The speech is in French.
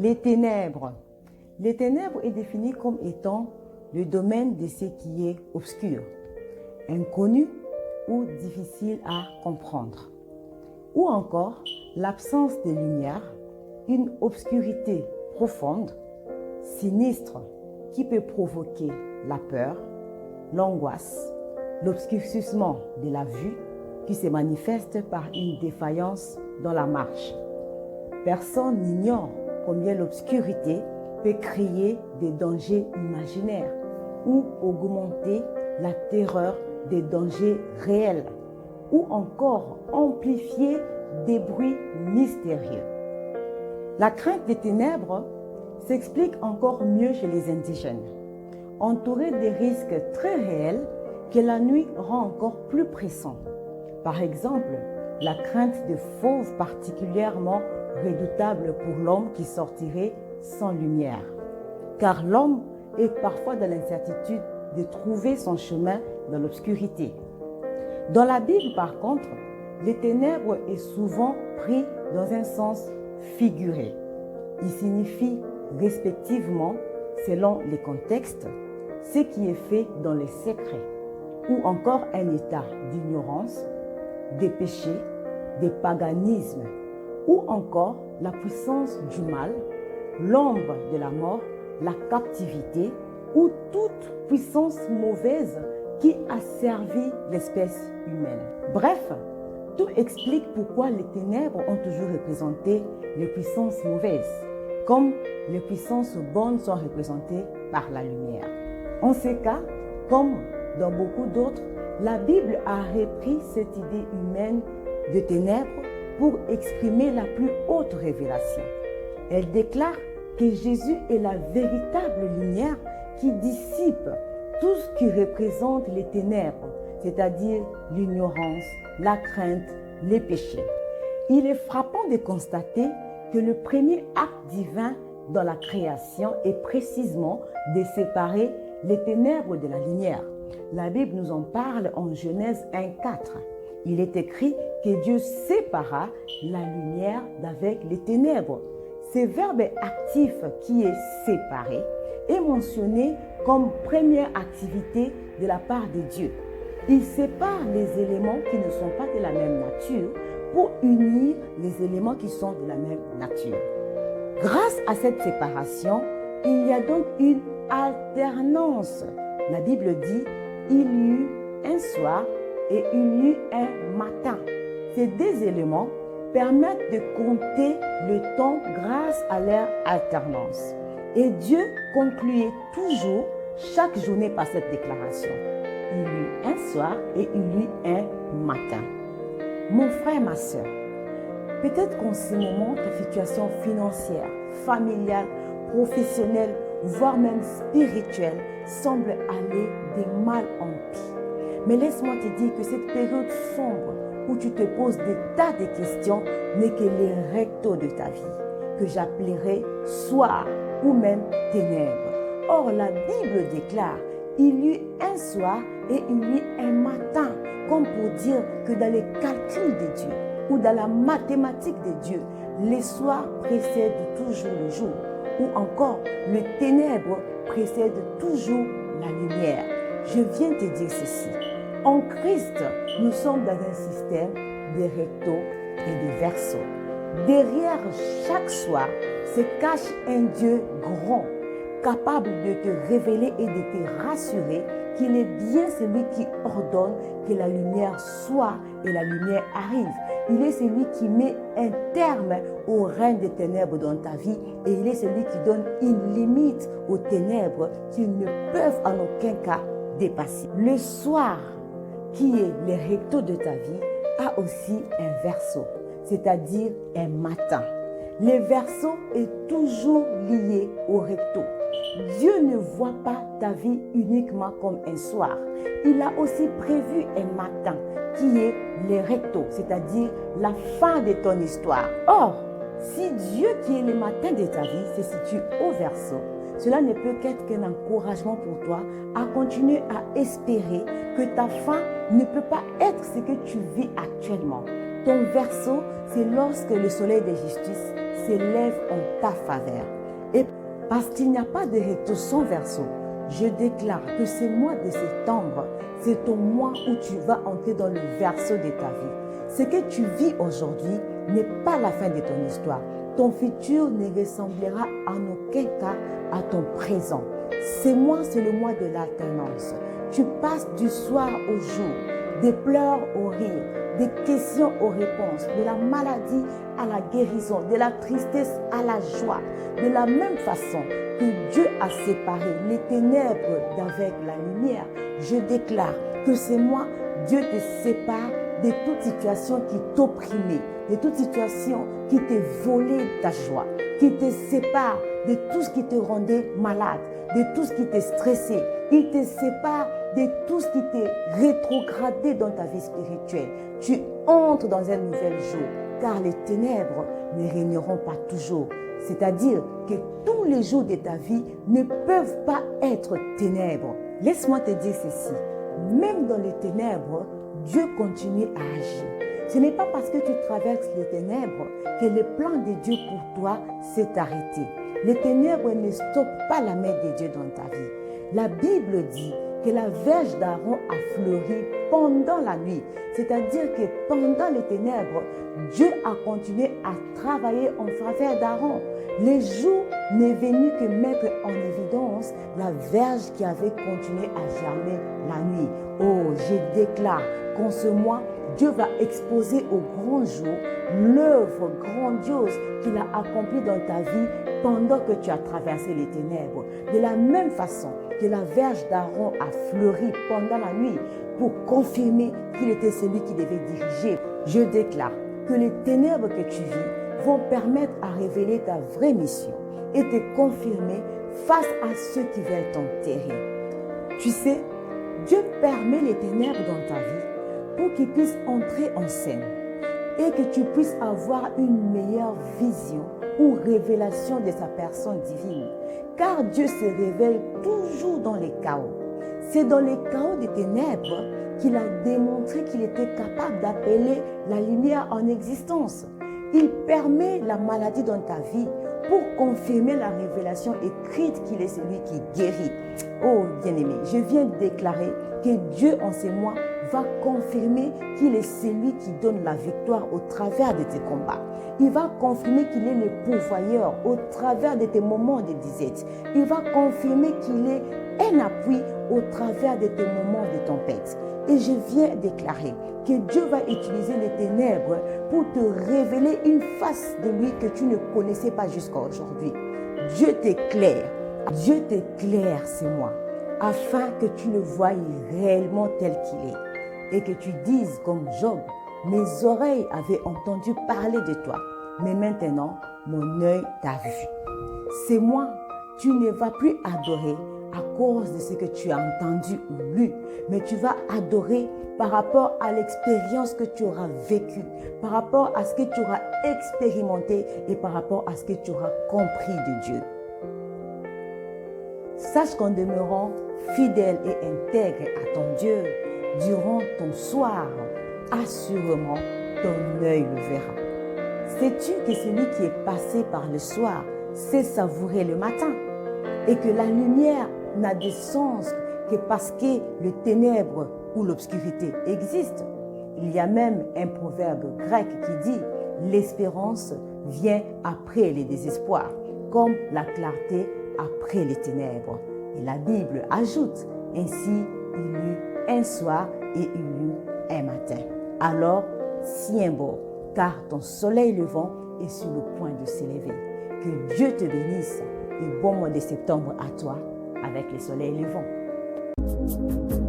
Les ténèbres. Les ténèbres est défini comme étant le domaine de ce qui est obscur, inconnu ou difficile à comprendre. Ou encore l'absence de lumière, une obscurité profonde, sinistre, qui peut provoquer la peur, l'angoisse, l'obscurcissement de la vue qui se manifeste par une défaillance dans la marche. Personne n'ignore combien l'obscurité peut créer des dangers imaginaires ou augmenter la terreur des dangers réels ou encore amplifier des bruits mystérieux. La crainte des ténèbres s'explique encore mieux chez les indigènes. Entourés des risques très réels que la nuit rend encore plus pressants. Par exemple, la crainte des fauves particulièrement redoutable pour l'homme qui sortirait sans lumière. Car l'homme est parfois dans l'incertitude de trouver son chemin dans l'obscurité. Dans la Bible, par contre, les ténèbres est souvent pris dans un sens figuré. Il signifie respectivement, selon les contextes, ce qui est fait dans les secrets, ou encore un état d'ignorance, des péchés, des paganismes, ou encore la puissance du mal, l'ombre de la mort, la captivité, ou toute puissance mauvaise qui a servi l'espèce humaine. Bref, tout explique pourquoi les ténèbres ont toujours représenté les puissances mauvaises, comme les puissances bonnes sont représentées par la lumière. En ces cas, comme dans beaucoup d'autres, la Bible a repris cette idée humaine de ténèbres pour exprimer la plus haute révélation. Elle déclare que Jésus est la véritable lumière qui dissipe tout ce qui représente les ténèbres, c'est-à-dire l'ignorance, la crainte, les péchés. Il est frappant de constater que le premier acte divin dans la création est précisément de séparer les ténèbres de la lumière. La Bible nous en parle en Genèse 1,4. Il est écrit que Dieu sépara la lumière d'avec les ténèbres. Ce verbe actif qui est séparé est mentionné comme première activité de la part de Dieu. Il sépare les éléments qui ne sont pas de la même nature pour unir les éléments qui sont de la même nature. Grâce à cette séparation, il y a donc une alternance. La Bible dit, il y eut un soir et il y eut un matin. Ces deux éléments permettent de compter le temps grâce à leur alternance. Et Dieu concluait toujours chaque journée par cette déclaration. Il y eut un soir et il y eut un matin. Mon frère, ma soeur, peut-être qu'en ce moment, ta situation financière, familiale, professionnelle, voire même spirituelle, semble aller de mal en pis. Mais laisse-moi te dire que cette période sombre où tu te poses des tas de questions n'est que les rectos de ta vie, que j'appellerai soir ou même ténèbres. Or, la Bible déclare, il y eut un soir et il y eut un matin, comme pour dire que dans les calculs de Dieu ou dans la mathématique de Dieu, les soirs précèdent toujours le jour, ou encore le ténèbre précède toujours la lumière. Je viens te dire ceci. En Christ, nous sommes dans un système de rectos et de versos. Derrière chaque soir se cache un Dieu grand, capable de te révéler et de te rassurer qu'il est bien celui qui ordonne que la lumière soit et la lumière arrive. Il est celui qui met un terme au règne des ténèbres dans ta vie et il est celui qui donne une limite aux ténèbres qu'ils ne peuvent en aucun cas dépasser. Le soir, qui est le recto de ta vie, a aussi un verso, c'est-à-dire un matin. Le verso est toujours lié au recto. Dieu ne voit pas ta vie uniquement comme un soir. Il a aussi prévu un matin qui est le recto, c'est-à-dire la fin de ton histoire. Or, si Dieu qui est le matin de ta vie se situe au verso, cela ne peut qu'être qu'un encouragement pour toi à continuer à espérer que ta fin ne peut pas être ce que tu vis actuellement. Ton verseau, c'est lorsque le soleil de justice s'élève en ta faveur. Et parce qu'il n'y a pas de recto sans verseau, je déclare que ce mois de septembre, c'est ton mois où tu vas entrer dans le verseau de ta vie. Ce que tu vis aujourd'hui n'est pas la fin de ton histoire. Ton futur ne ressemblera en aucun cas à ton présent. Ce mois, c'est le mois de l'alternance. Tu passes du soir au jour, des pleurs au rire, des questions aux réponses, de la maladie à la guérison, de la tristesse à la joie. De la même façon que Dieu a séparé les ténèbres d'avec la lumière, je déclare que ce mois, Dieu te sépare de toute situation qui t'opprimait, de toute situation qui te volait ta joie, qui te sépare de tout ce qui te rendait malade, de tout ce qui te stressait. Il te sépare de tout ce qui t'est rétrogradé dans ta vie spirituelle. Tu entres dans un nouvel jour, car les ténèbres ne régneront pas toujours. C'est-à-dire que tous les jours de ta vie ne peuvent pas être ténèbres. Laisse-moi te dire ceci, même dans les ténèbres, Dieu continue à agir. Ce n'est pas parce que tu traverses les ténèbres que le plan de Dieu pour toi s'est arrêté. Les ténèbres ne stoppent pas la main de Dieu dans ta vie. La Bible dit que la verge d'Aaron a fleuri pendant la nuit. C'est-à-dire que pendant les ténèbres, Dieu a continué à travailler en faveur d'Aaron. Le jour n'est venu que mettre en évidence la verge qui avait continué à germer la nuit. Oh, je déclare qu'en ce mois, Dieu va exposer au grand jour l'œuvre grandiose qu'il a accomplie dans ta vie pendant que tu as traversé les ténèbres. De la même façon que la verge d'Aaron a fleuri pendant la nuit pour confirmer qu'il était celui qui devait diriger, je déclare que les ténèbres que tu vis vont permettre à révéler ta vraie mission et te confirmer face à ceux qui veulent t'enterrer. Tu sais, Dieu permet les ténèbres dans ta vie pour qu'ils puissent entrer en scène et que tu puisses avoir une meilleure vision ou révélation de sa personne divine. Car Dieu se révèle toujours dans les chaos. C'est dans les chaos des ténèbres qu'il a démontré qu'il était capable d'appeler la lumière en existence. Il permet la maladie dans ta vie pour confirmer la révélation écrite qu'il est celui qui guérit. Oh bien-aimé, je viens de déclarer que Dieu en ces mois va confirmer qu'il est celui qui donne la victoire au travers de tes combats. Il va confirmer qu'il est le pourvoyeur au travers de tes moments de disette. Il va confirmer qu'il est un appui au travers de tes moments de tempête. Et je viens déclarer que Dieu va utiliser les ténèbres pour te révéler une face de lui que tu ne connaissais pas jusqu'à aujourd'hui. Dieu t'éclaire. Dieu t'éclaire ces mois afin que tu le voies réellement tel qu'il est. Et que tu dises comme Job, mes oreilles avaient entendu parler de toi, mais maintenant mon œil t'a vu. Ces mois, tu ne vas plus adorer à cause de ce que tu as entendu ou lu, mais tu vas adorer par rapport à l'expérience que tu auras vécue, par rapport à ce que tu auras expérimenté et par rapport à ce que tu auras compris de Dieu. Sache qu'en demeurant fidèle et intègre à ton Dieu, durant ton soir, assurément ton œil le verra. Sais-tu que celui qui est passé par le soir sait savourer le matin et que la lumière n'a de sens que parce que le ténèbre ou l'obscurité existe? Il y a même un proverbe grec qui dit « L'espérance vient après les désespoirs, comme la clarté après les ténèbres. » Et la Bible ajoute « Ainsi il eut un soir et il eut un matin. » Alors, tiens bon, car ton soleil levant est sur le point de s'élever. Que Dieu te bénisse et bon mois de septembre à toi avec le soleil levant.